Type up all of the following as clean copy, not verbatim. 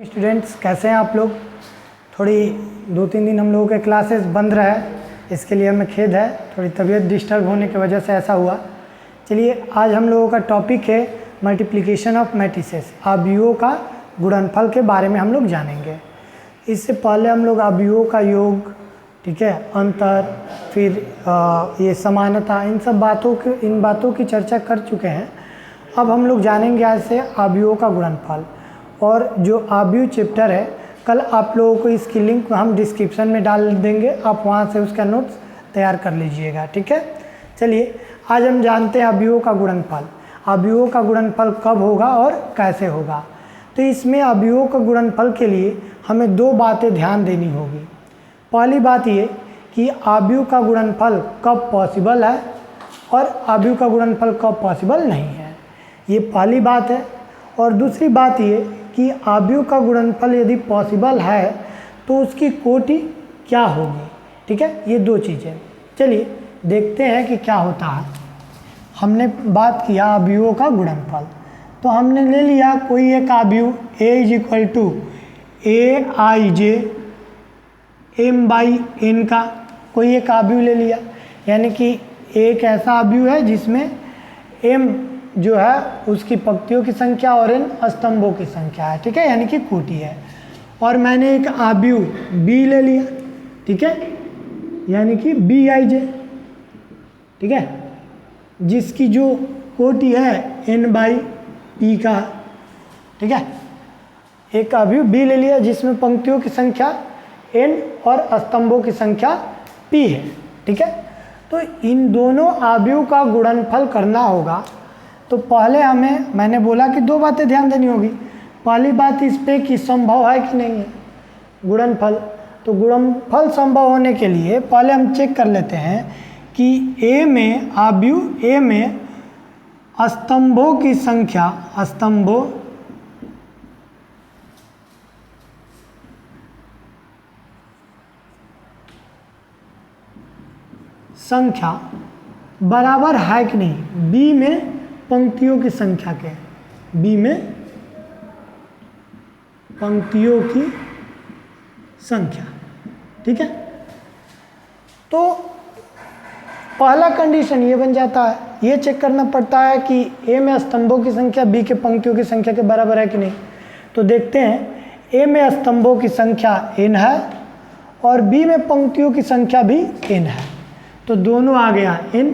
Students कैसे हैं आप लोग। थोड़ी 2-3 दिन हम लोगों के क्लासेस बंद रहा है, इसके लिए हमें खेद है। थोड़ी तबीयत डिस्टर्ब होने की वजह से ऐसा हुआ। चलिए आज हम लोगों का टॉपिक है मल्टीप्लिकेशन ऑफ मैट्रिसेस, अवयवों का गुणनफल के बारे में हम लोग जानेंगे। इससे पहले हम लोग अवयवों का योग, ठीक है, अंतर, फिर ये समानता, इन बातों की चर्चा कर चुके हैं। अब हम लोग जानेंगे आज से अवयवों का गुणनफल। और जो अवयव चैप्टर है, कल आप लोगों को इसकी लिंक हम डिस्क्रिप्शन में डाल देंगे, आप वहाँ से उसका नोट्स तैयार कर लीजिएगा, ठीक है। चलिए आज हम जानते हैं अवयवों का गुणनफल। अवयवों का गुणनफल कब होगा और कैसे होगा। तो इसमें अवयवों का गुणनफल के लिए हमें 2 बातें ध्यान देनी होगी। पहली बात ये कि अवयव का गुणनफल कब पॉसिबल है और अवयव का गुणनफल कब पॉसिबल नहीं है, ये पहली बात है। और दूसरी बात ये कि अवयव का गुणनफल यदि पॉसिबल है तो उसकी कोटि क्या होगी, ठीक है। ये 2 चीज़ें, चलिए देखते हैं कि क्या होता है। हमने बात किया अवयवों का गुणनफल, तो हमने ले लिया कोई एक अवयव a=aij m/n का कोई एक अवयव ले लिया, यानी कि एक ऐसा अवयव है जिसमें m जो है उसकी पंक्तियों की संख्या और n स्तंभों की संख्या है, ठीक है, यानी कि कोटि है। और मैंने एक अवयव b ले लिया, ठीक है, यानी कि bij, ठीक है, जिसकी जो कोटि है n/p का, ठीक है। एक अवयव b ले लिया जिसमें पंक्तियों की संख्या n और स्तंभों की संख्या p है, ठीक है। तो इन दोनों अवयव का गुणनफल करना होगा। तो पहले मैंने बोला कि 2 बातें ध्यान देनी होगी। पहली बात इस पे कि संभव है कि नहीं है गुणनफल। तो गुणनफल संभव होने के लिए पहले हम चेक कर लेते हैं कि a में अवयव a में स्तंभों की संख्या, बराबर है कि नहीं b में पंक्तियों की संख्या के, b में पंक्तियों की संख्या, ठीक है। तो पहला कंडीशन ये बन जाता है, ये चेक करना पड़ता है कि a में स्तंभों की संख्या b के पंक्तियों की संख्या के बराबर है कि नहीं। तो देखते हैं a में स्तंभों की संख्या n है और b में पंक्तियों की संख्या भी n है, तो दोनों आ गया n,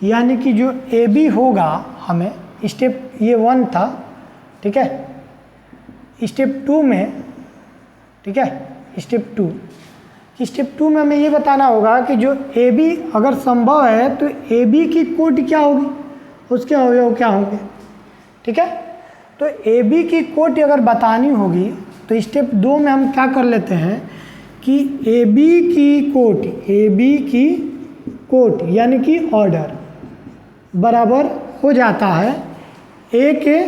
यानी कि जो AB होगा हमें स्टेप ये 1 था, ठीक है, स्टेप 2 में, ठीक है, स्टेप 2 में हमें ये बताना होगा कि जो AB अगर संभव है तो AB की कोटि क्या होगी, उसके अवयव क्या होंगे, ठीक है। तो AB की कोटि अगर बतानी होगी तो स्टेप 2 में हम क्या कर लेते हैं कि AB की कोटि यानी कि ऑर्डर बराबर हो जाता है A के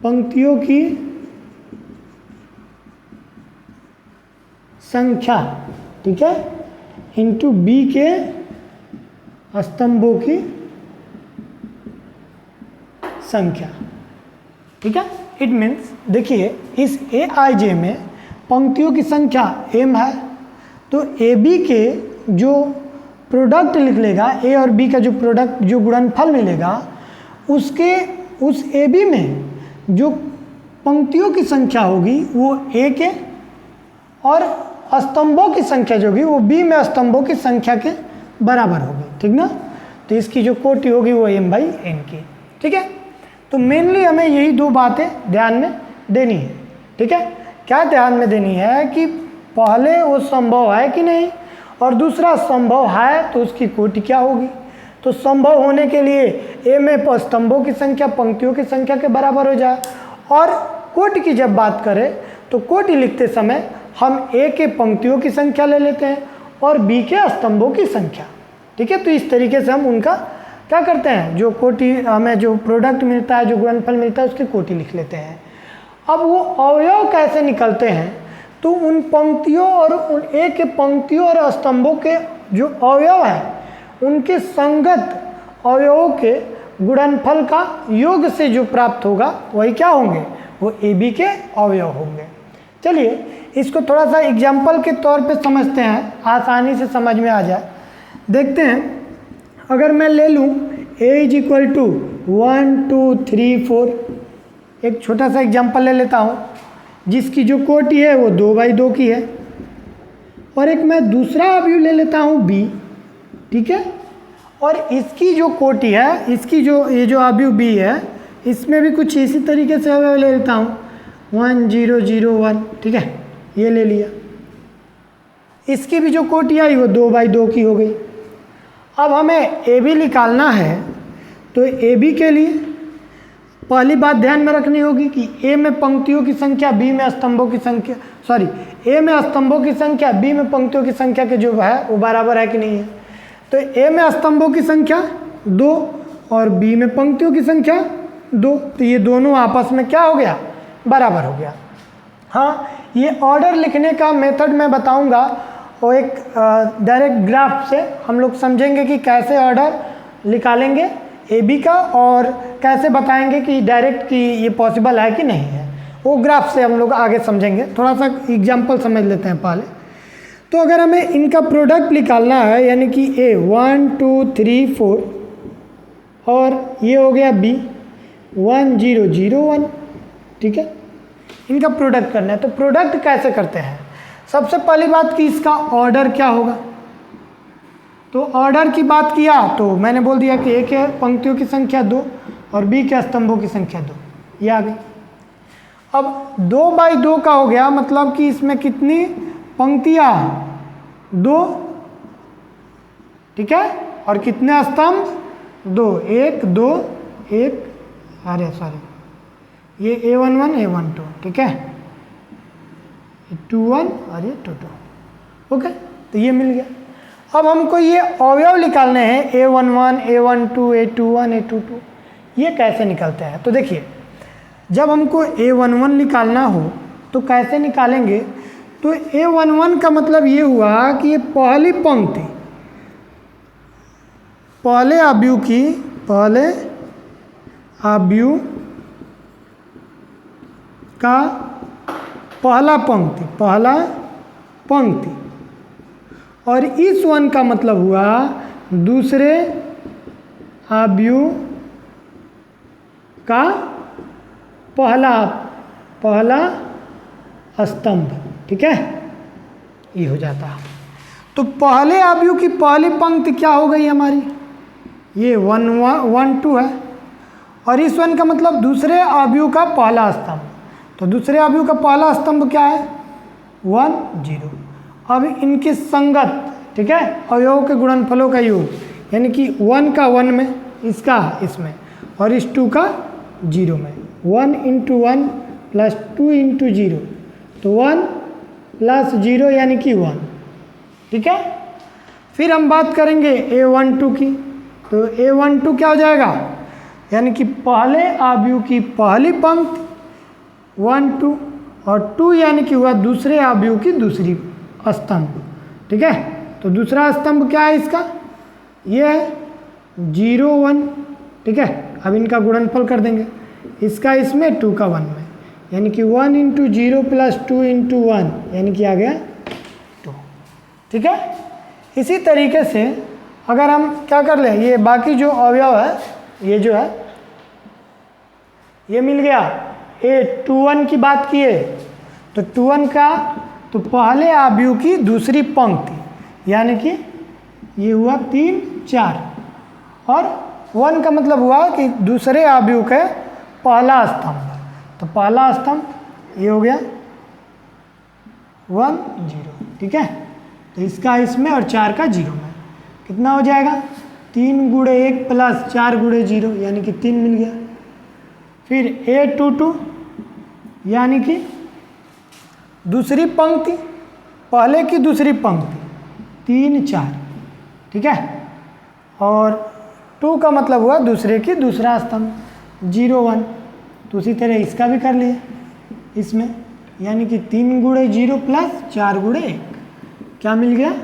पंक्तियों की संख्या, ठीक है, इंटू B के स्तंभों की संख्या, ठीक है। इट मीन्स देखिए इस aij में पंक्तियों की संख्या m है, तो AB के जो प्रोडक्ट लिख लेगा A और B का जो प्रोडक्ट, जो गुणनफल मिलेगा, उस AB में जो पंक्तियों की संख्या होगी वो A के और स्तंभों की संख्या जो होगी वो B में स्तंभों की संख्या के बराबर होगी, ठीक ना। तो इसकी जो कोटि होगी वो m/n की, ठीक है। तो मेनली हमें यही 2 बातें ध्यान में देनी है, ठीक है। क्या ध्यान में देनी है कि पहले वो संभव है कि नहीं, और दूसरा संभव है तो उसकी कोटि क्या होगी। तो संभव होने के लिए a में स्तंभों की संख्या पंक्तियों की संख्या के बराबर हो जाए, और कोटि की जब बात करें तो कोटि लिखते समय हम a के पंक्तियों की संख्या ले लेते हैं और b के स्तंभों की संख्या, ठीक है। तो इस तरीके से हम उनका क्या करते हैं, जो कोटि हमें जो प्रोडक्ट मिलता है, जो गुणनफल मिलता है, उसकी कोटि लिख लेते हैं। अब वो अवयव कैसे निकलते हैं, तो उन पंक्तियों और उन एक के पंक्तियों और स्तंभों के जो अवयव है उनके संगत अवयवों के गुणनफल का योग से जो प्राप्त होगा वही क्या होंगे, वो ए बी के अवयव होंगे। चलिए इसको थोड़ा सा एग्जाम्पल के तौर पे समझते हैं, आसानी से समझ में आ जाए। देखते हैं, अगर मैं ले लूँ a इज इक्वल टू 1 2 3 4, एक छोटा सा एग्जाम्पल ले लेता हूँ जिसकी जो कोटि है वो 2/2 की है, और एक मैं दूसरा अवयव ले लेता हूँ b, ठीक है, और इसकी जो कोटि है, इसकी जो ये जो अवयव b है, इसमें भी कुछ इसी तरीके से अवयव ले लेता हूँ 1 0 0 1, ठीक है, ये ले लिया। इसकी भी जो कोटि आई वो 2/2 की हो गई। अब हमें ए बी निकालना है, तो ए बी के लिए पहली बात ध्यान में रखनी होगी कि ए में पंक्तियों की संख्या, बी में स्तंभों की संख्या, सॉरी ए में स्तंभों की संख्या बी में पंक्तियों की संख्या के जो है वो बराबर है कि नहीं है। तो ए में स्तंभों की संख्या 2 और बी में पंक्तियों की संख्या 2, तो ये दोनों आपस में क्या हो गया, बराबर हो गया। हाँ, ये ऑर्डर लिखने का मेथड मैं बताऊंगा, वो एक डायरेक्ट ग्राफ से हम लोग समझेंगे कि कैसे ऑर्डर निकालेंगे ए बी का, और कैसे बताएंगे कि डायरेक्ट कि ये पॉसिबल है कि नहीं है, वो ग्राफ से हम लोग आगे समझेंगे। थोड़ा सा एग्जांपल समझ लेते हैं पहले। तो अगर हमें इनका प्रोडक्ट निकालना है, यानी कि ए 1 2 3 4 और ये हो गया बी 1 0 0 1, ठीक है, इनका प्रोडक्ट करना है। तो प्रोडक्ट कैसे करते हैं, सबसे पहली बात कि इसका ऑर्डर क्या होगा। तो ऑर्डर की बात किया तो मैंने बोल दिया कि ए के पंक्तियों की संख्या 2 और बी के स्तंभों की संख्या 2, ये आ गई। अब 2/2 का हो गया, मतलब कि इसमें कितनी पंक्तियाँ, 2, ठीक है, और कितने स्तंभ, 2, 1 2 1, अरे सॉरी ये A11 A12, ठीक है, 2 1 और ये 2 2, ओके, तो ये मिल गया। अब हमको ये अवयव निकालने हैं A11 A12 A21 A22, ये कैसे निकलते हैं। तो देखिए, जब हमको A11 निकालना हो तो कैसे निकालेंगे, तो A11 का मतलब ये हुआ कि ये पहली पंक्ति, पहले अवयव की, पहले अवयव का पहला पंक्ति, और इस 1 का मतलब हुआ दूसरे अवयव का पहला स्तंभ, ठीक है, ये हो जाता है। तो पहले अवयव की पहली पंक्ति क्या हो गई हमारी, ये 1 1 2 है, और इस 1 का मतलब दूसरे अवयव का पहला स्तंभ। तो दूसरे अवयव का पहला स्तंभ क्या है, 1 0। अब इनकी संगत, ठीक है, अवयवों के गुणनफलों का योग, यानी कि 1 का 1 में, इसका इसमें, और इस 2 का 0 में, 1 × 1 + 2 × 0, तो 1 + 0 यानी कि 1, ठीक है। फिर हम बात करेंगे A12 की, तो A12 क्या हो जाएगा, यानी कि पहले अवयव की पहली पंक्ति 1 2, और 2 यानी कि हुआ दूसरे अवयव की दूसरी स्तंभ, ठीक है। तो दूसरा स्तंभ क्या है इसका, ये है 0 1, ठीक है। अब इनका गुणनफल कर देंगे, इसका इसमें 2 का 1 में, यानी कि 1 × 0 + 2 × 1, यानी कि आ गया 2, ठीक है। इसी तरीके से अगर हम क्या कर लें, ये बाकी जो अवयव है, ये जो है ये मिल गया। A21 की बात किए तो 21 का, तो पहले अवयव की दूसरी पंक्ति, यानी कि ये हुआ 3 4, और 1 का मतलब हुआ कि दूसरे अवयव के पहला स्तंभ, तो पहला स्तंभ ये हो गया 1 0, ठीक है। तो इसका इसमें और 4 का 0 में कितना हो जाएगा, 3 × 1 + 4 × 0, यानी कि 3 मिल गया। फिर A22 यानी कि दूसरी पंक्ति, पहले की दूसरी पंक्ति 3 4, ठीक है, और 2 का मतलब हुआ दूसरे की दूसरा स्तंभ 0 1, तो उसी तरह इसका भी कर लिए इसमें, यानी कि 3 × 0 + 4 × 1, क्या मिल गया,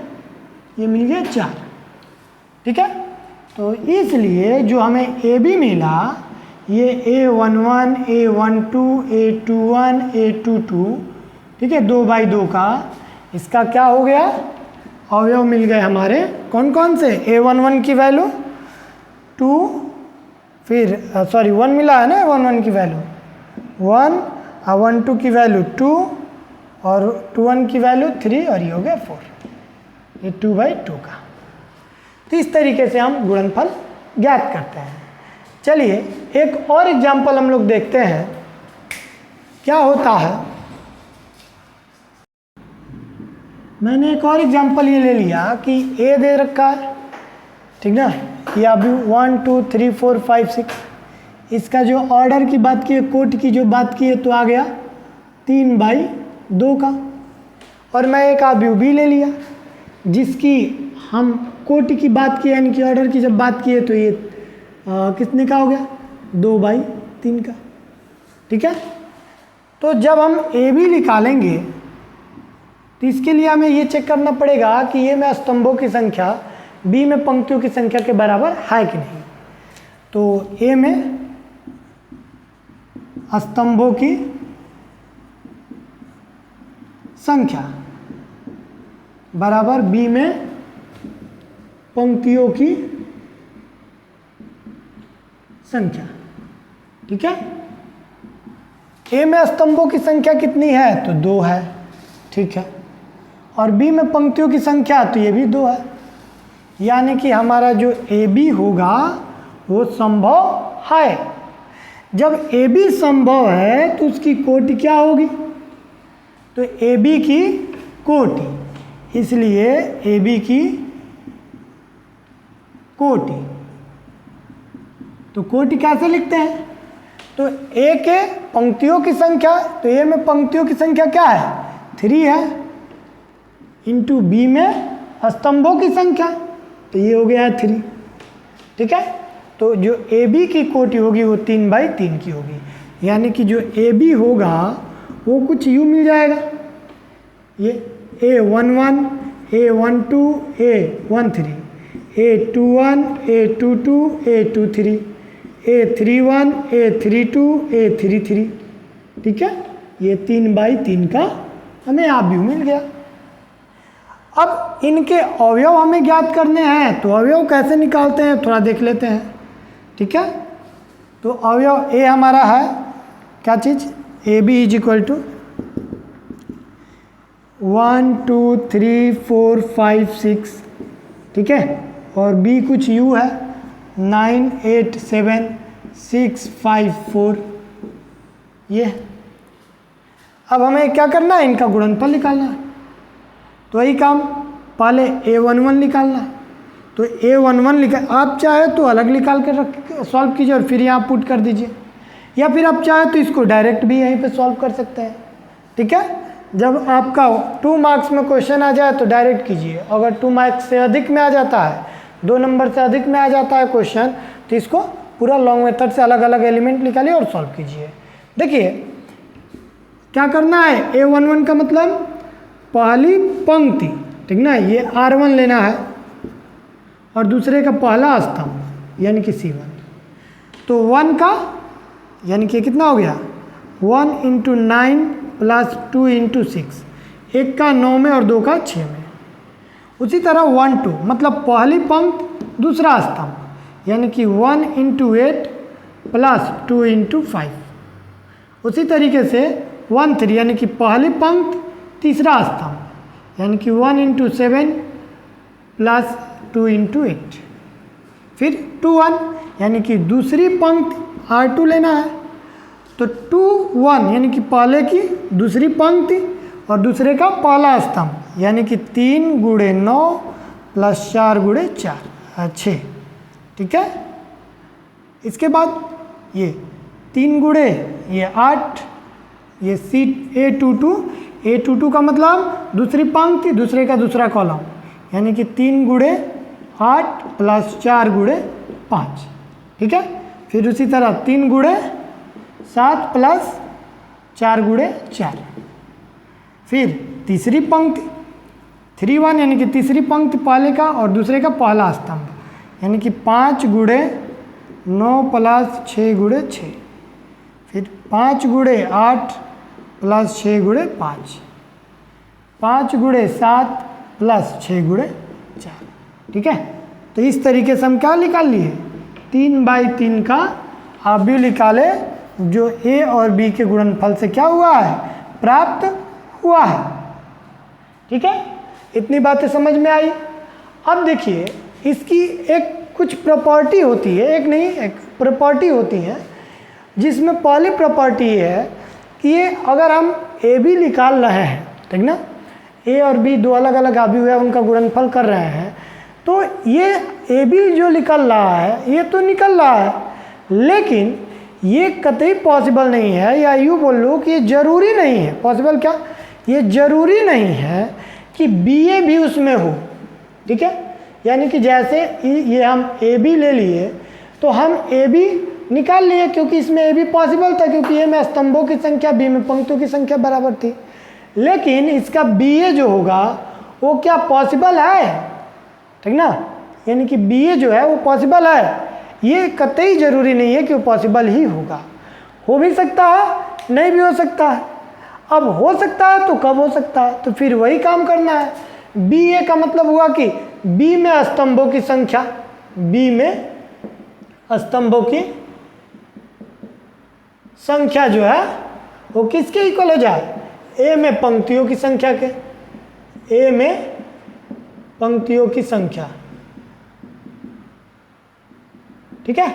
ये मिल गया 4, ठीक है। तो इसलिए जो हमें ए बी मिला, ये A11, A12, A21, A22, ठीक है, 2/2 का, इसका क्या हो गया, अवयव मिल गए हमारे। कौन कौन से, A11 की वैल्यू 2, फिर 1 मिला है ना, A11 की वैल्यू 1, A12 की वैल्यू 2 और 21 की वैल्यू 3 और ये हो गया 4, ये 2/2 का। तो इस तरीके से हम गुणनफल ज्ञात करते हैं। चलिए एक और एग्जाम्पल हम लोग देखते हैं क्या होता है। मैंने एक और एग्जाम्पल ये ले लिया कि ए दे रखा है, ठीक ना, ये अभी 1 2 3 4 5 6, इसका जो ऑर्डर की बात की है, कोट की जो बात की है, तो आ गया 3/2 का। और मैं एक अभी बी ले लिया जिसकी हम कोट की बात की, यानी कि ऑर्डर की जब बात की है, तो ये कितने का हो गया, 2/3 का, ठीक है। तो जब हम ए बी निकालेंगे तो इसके लिए हमें ये चेक करना पड़ेगा कि ये में स्तंभों की संख्या बी में पंक्तियों की संख्या के बराबर है कि नहीं। तो ए में स्तंभों की संख्या बराबर बी में पंक्तियों की संख्या, ठीक है। ए में स्तंभों की संख्या कितनी है, तो 2 है, ठीक है। और बी में पंक्तियों की संख्या, तो ये भी 2 है, यानी कि हमारा जो ए बी होगा वो संभव है। जब ए बी संभव है तो उसकी कोटि क्या होगी, तो ए बी की कोटि, इसलिए ए बी की कोटि, तो कोटि कैसे लिखते हैं, तो ए के पंक्तियों की संख्या, तो ए में पंक्तियों की संख्या क्या है, 3 है, इंटू बी में स्तंभों की संख्या, तो ये हो गया है 3, ठीक है। तो जो ए बी की कोटि होगी वो 3/3 की होगी, यानी कि जो ए बी होगा वो कुछ यूँ मिल जाएगा, ये A11, A12, A13, A21, A22, A23, A31, A32, A33, ठीक है। ये 3/3 का हमें आव्यूह मिल गया। अब इनके अवयव हमें ज्ञात करने हैं, तो अवयव कैसे निकालते हैं थोड़ा देख लेते हैं, ठीक है। तो अवयव ए हमारा है क्या चीज़, A B is equal to 1 2 3 4 5 6, ठीक है। और बी कुछ यू है 9 8 7 6 5 4, ये। अब हमें क्या करना है, इनका गुणनफल निकालना है। तो वही काम, पहले A11 निकालना है, तो A11 निकाल, आप चाहे तो अलग निकाल कर रख सॉल्व कीजिए और फिर यहाँ पुट कर दीजिए, या फिर आप चाहे तो इसको डायरेक्ट भी यहीं पे सॉल्व कर सकते हैं, ठीक है। जब आपका 2 मार्क्स में क्वेश्चन आ जाए तो डायरेक्ट कीजिए, अगर 2 मार्क्स से अधिक में आ जाता है, 2 नंबर से अधिक में आ जाता है क्वेश्चन, तो इसको पूरा लॉन्ग मेथड से अलग अलग एलिमेंट निकालिए और सॉल्व कीजिए। देखिए क्या करना है, A11 का मतलब पहली पंक्ति, ठीक ना, ये R1 लेना है और दूसरे का पहला स्तंभ यानी कि C1, तो 1 का यानी कि कितना हो गया, 1 × 9 + 2 × 6, 1 का 9 में और 2 का 6 में। उसी तरह 1 2 मतलब पहली पंक्ति दूसरा स्तंभ यानी कि 1 × 8 + 2 × 5। उसी तरीके से 1 3 यानी कि पहली पंक्ति तीसरा स्तंभ यानी कि 1 × 7 + 2 × 8। फिर 2 1 यानी कि दूसरी पंक्ति R2 लेना है, तो 2 1 यानी कि पहले की दूसरी पंक्ति और दूसरे का पहला स्तंभ यानी कि 3 × 9 + 4 × 4 6, ठीक है। इसके बाद ये 3 × ये 8, ये A22 का मतलब दूसरी पंक्ति दूसरे का दूसरा कॉलम यानी कि 3 × 8 + 4 × 5, ठीक है। फिर उसी तरह 3 × 7 + 4 × 4। फिर तीसरी पंक्ति 3 1 यानी कि तीसरी पंक्ति पहले का और दूसरे का पहला स्तंभ यानी कि 5 गुणे 9 प्लस 6 गुणे 6, फिर 5 गुणे 8 प्लस 6 गुणे 5, 5 गुणे 7 प्लस 6 गुणे 4। ठीक है, तो इस तरीके से हम क्या निकाल लिए, 3/3 का अवयव निकाले जो ए और बी के गुणनफल से क्या हुआ है, प्राप्त हुआ है। ठीक है, इतनी बातें समझ में आई। अब देखिए इसकी एक कुछ प्रॉपर्टी होती है, एक नहीं एक प्रॉपर्टी होती है, जिसमें पहली प्रॉपर्टी है कि ये अगर हम ए बी निकाल रहे हैं, ठीक ना, ए और बी दो अलग अलग अवयव है, उनका गुणनफल कर रहे हैं, तो ये ए बी जो निकल रहा है ये तो निकल रहा है, लेकिन ये कतई पॉसिबल नहीं है, या यूँ बोल लो कि ये ज़रूरी नहीं है। पॉसिबल क्या, ये ज़रूरी नहीं है कि बी ए भी उसमें हो। ठीक है, यानी कि जैसे ये हम ए बी ले लिए तो हम ए बी निकाल लिए, क्योंकि इसमें ए बी पॉसिबल था, क्योंकि ए में स्तंभों की संख्या बी में पंक्तियों की संख्या बराबर थी। लेकिन इसका बी ए जो होगा वो क्या पॉसिबल है, ठीक ना, यानी कि बी ए जो है वो पॉसिबल है, ये कतई ज़रूरी नहीं है कि वो पॉसिबल ही होगा। हो भी सकता है, नहीं भी हो सकता है। अब हो सकता है तो कब हो सकता है, तो फिर वही काम करना है। बी ए का मतलब हुआ कि बी में स्तंभों की संख्या, बी में स्तंभों की संख्या जो है वो किसके इक्वल हो जाए, ए में पंक्तियों की संख्या के, ए में पंक्तियों की संख्या। ठीक है,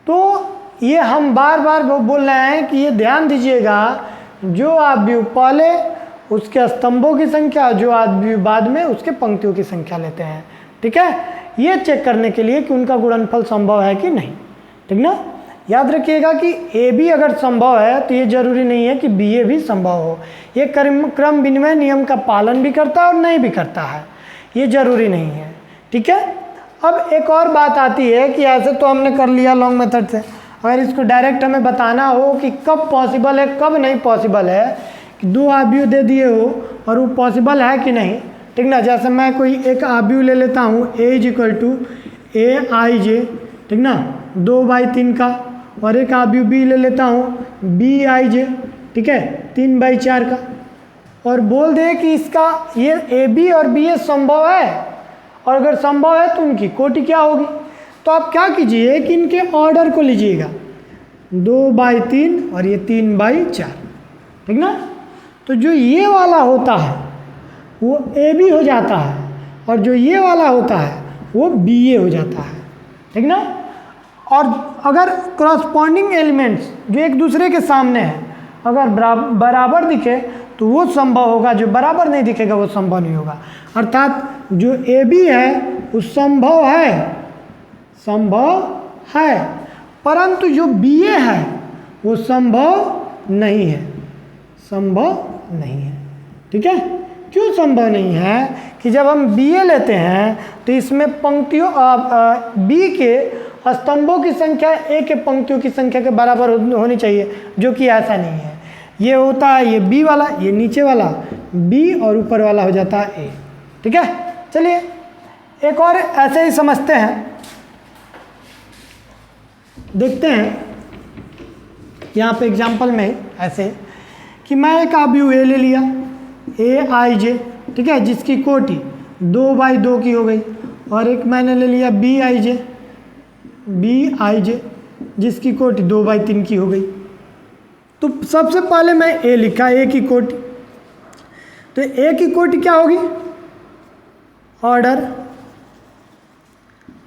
तो ये हम बार बार बोल रहे हैं कि ये ध्यान दीजिएगा, जो अवयव पहले उसके स्तंभों की संख्या, जो अवयव बाद में उसके पंक्तियों की संख्या लेते हैं। ठीक है, ये चेक करने के लिए कि उनका गुणनफल संभव है कि नहीं। ठीक ना, याद रखिएगा कि ए बी अगर संभव है तो ये जरूरी नहीं है कि बी ए भी संभव हो। ये क्रम विनिमय नियम का पालन भी करता है और नहीं भी करता है, ये जरूरी नहीं है। ठीक है, अब एक और बात आती है कि ऐसे तो हमने कर लिया लॉन्ग मेथड से, अगर इसको डायरेक्ट हमें बताना हो कि कब पॉसिबल है कब नहीं पॉसिबल है, कि दो अवयव दे दिए हो और वो पॉसिबल है कि नहीं। ठीक ना, जैसे मैं कोई एक अवयव ले लेता हूँ ए इज इक्वल टू ए आई जे, ठीक ना, 2/3 का, और एक अवयव बी ले लेता हूँ बी आई जे, ठीक है, 3/4 का, और बोल दे कि इसका ये ए बी और बी ए संभव है, और अगर संभव है तो उनकी कोटि क्या होगी। तो आप क्या कीजिए कि इनके ऑर्डर को लीजिएगा, 2/3 और ये 3/4, ठीक ना। तो जो ये वाला होता है वो ए बी हो जाता है, और जो ये वाला होता है वो बी ए हो जाता है, ठीक ना। और अगर क्रॉसपॉन्डिंग एलिमेंट्स जो एक दूसरे के सामने हैं अगर बराबर दिखे तो वो संभव होगा, जो बराबर नहीं दिखेगा वो संभव नहीं होगा। अर्थात जो ए बी है वो संभव है, परंतु जो बी ए है वो संभव नहीं है, ठीक है। क्यों संभव नहीं है कि जब हम बी ए लेते हैं तो इसमें पंक्तियों बी के स्तंभों की संख्या ए के पंक्तियों की संख्या के बराबर होनी चाहिए, जो कि ऐसा नहीं है। ये होता है ये बी वाला, ये नीचे वाला बी और ऊपर वाला हो जाता है ए, ठीक है। चलिए एक और ऐसे ही समझते हैं, देखते हैं यहाँ पे एग्जाम्पल में ऐसे कि मैं एक अवयव ए ले लिया ए आई जे, ठीक है, जिसकी कोटि 2/2 की हो गई, और एक मैंने ले लिया बी आई जे जिसकी कोटि 2/3 की हो गई। तो सबसे पहले मैं ए लिखा, ए की कोटि, तो ए की कोटि क्या होगी, ऑर्डर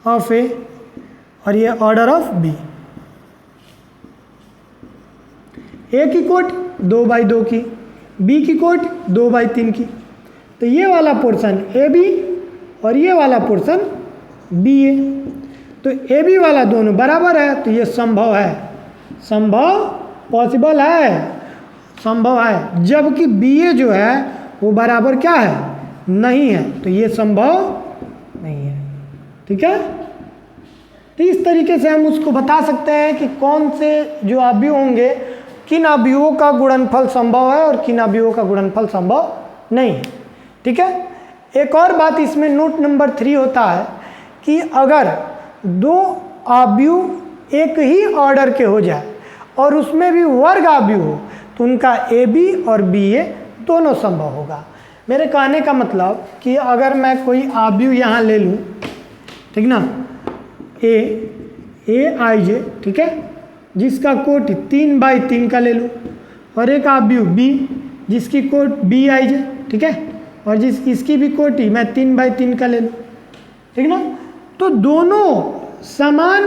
ऑफ ए, और ये ऑर्डर ऑफ बी। ए की कोटि 2/2 की, बी की कोटि 2/3 की, तो ये वाला पोर्शन ए बी और ये वाला पोर्शन बी ए, तो ए बी वाला दोनों बराबर है, तो ये संभव है, पॉसिबल है, जबकि बी ए जो है वो बराबर क्या है, नहीं है, तो ये संभव नहीं है, ठीक है। तो इस तरीके से हम उसको बता सकते हैं कि कौन से जो अवयव होंगे, किन अवयवों का गुणनफल संभव है और किन अवयवों का गुणनफल संभव नहीं है, ठीक है। एक और बात इसमें नोट नंबर 3 होता है कि अगर दो आव्यूह एक ही ऑर्डर के हो जाए और उसमें भी वर्ग आव्यूह हो तो उनका ए बी और बी ए दोनों संभव होगा। मेरे कहने का मतलब कि अगर मैं कोई आव्यूह यहाँ ले लूँ, ठीक ना, ए आई जे, ठीक है, जिसका कोटि 3/3 का ले लूँ, और एक आव्यूह बी जिसकी कोट बी आई जे, ठीक है, और इसकी भी कोटि मैं 3/3 का ले लूँ, ठीक ना, तो दोनों समान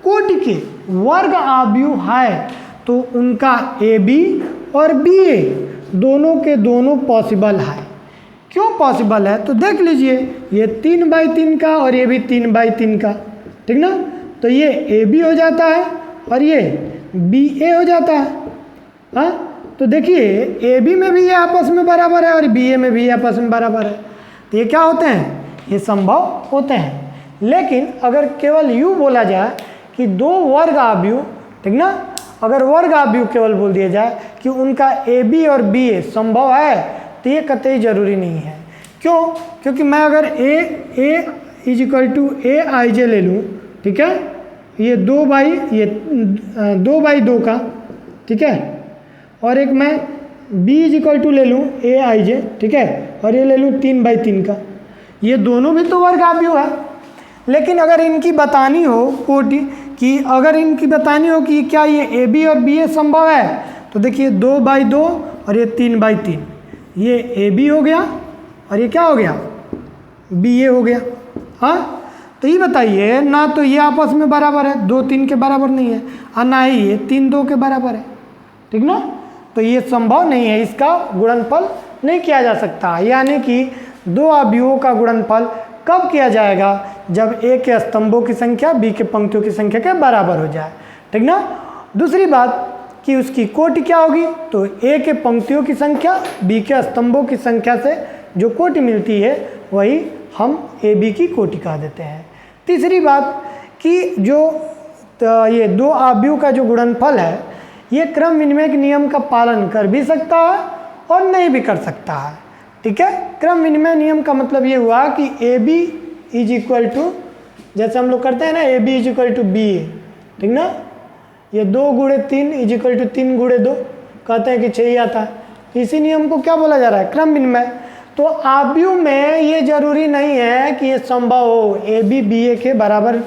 कोटि के वर्ग आव्यूह है तो उनका ए बी और बी ए दोनों के दोनों पॉसिबल है। क्यों पॉसिबल है तो देख लीजिए, ये 3/3 का और ये भी 3/3 का, ठीक ना, तो ये ए बी हो जाता है और ये बी ए हो जाता है। हाँ, तो देखिए ए बी में भी ये आपस में बराबर है और बी ए में भी ये आपस में बराबर है, तो ये क्या होते हैं, ये संभव होते हैं। लेकिन अगर केवल यूँ बोला जाए कि दो वर्ग आव्यूह, ठीक ना, अगर वर्ग आव्यूह केवल बोल दिया जाए कि उनका ए बी और बी ए संभव है तो ये कतई जरूरी नहीं है। क्यों? क्योंकि मैं अगर ए इज इक्वल टू ए आई जे ले लूँ, ठीक है, ये 2/2 का, ठीक है, और एक मैं b इज इक्वल टू ले लूँ ए आई जे, ठीक है, और ये ले लूँ 3/3 का, ये दोनों भी तो वर्ग आव्यूह है। लेकिन अगर इनकी बतानी हो कोटि कि अगर इनकी बतानी हो कि क्या ये ए बी और बी ए संभव है तो देखिए 2/2 और ये 3/3, ये ए बी हो गया और ये क्या हो गया, बी ए हो गया। हाँ, तो ये बताइए ना, तो ये आपस में बराबर है, 2 3 के बराबर नहीं है, और ना ही ये 3 2 के बराबर है, ठीक ना, तो ये संभव नहीं है, इसका गुणनफल नहीं किया जा सकता। यानी कि दो आव्यूहों का गुणनफल कब किया जाएगा, जब ए के स्तंभों की संख्या बी के पंक्तियों की संख्या के बराबर हो जाए, ठीक ना। दूसरी बात कि उसकी कोटि क्या होगी, तो ए के पंक्तियों की संख्या बी के स्तंभों की संख्या से जो कोटि मिलती है वही हम ए बी की कोटि कह देते हैं। तीसरी बात कि जो ये दो आव्यूह का जो गुणनफल है ये क्रम विनिमय के नियम का पालन कर भी सकता है और नहीं भी कर सकता है, ठीक है। क्रम विनिमय नियम का मतलब ये हुआ कि A B is equal to, जैसे हम लोग करते हैं ना, A B is equal to B A, ठीक ना, ये 2 गुणे 3 इज इक्वल टू 3 गुणे 2 कहते हैं कि 6 ही आता है। इसी नियम को क्या बोला जा रहा है, क्रम विनिमय। तो आव्यूह में ये जरूरी नहीं है कि ये संभव हो, ए बी बी ए के बराबर,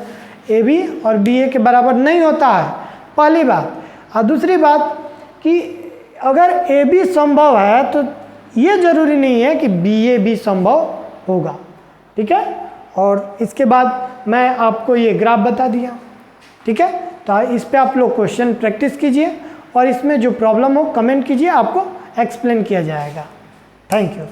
ए बी और बी ए के बराबर नहीं होता है, पहली बात। और दूसरी बात कि अगर ए बी संभव है तो ये जरूरी नहीं है कि बी ए भी संभव होगा, ठीक है। और इसके बाद मैं आपको ये ग्राफ बता दिया, ठीक है। तो इस पे आप लोग क्वेश्चन प्रैक्टिस कीजिए और इसमें जो प्रॉब्लम हो कमेंट कीजिए, आपको एक्सप्लेन किया जाएगा। Thank you.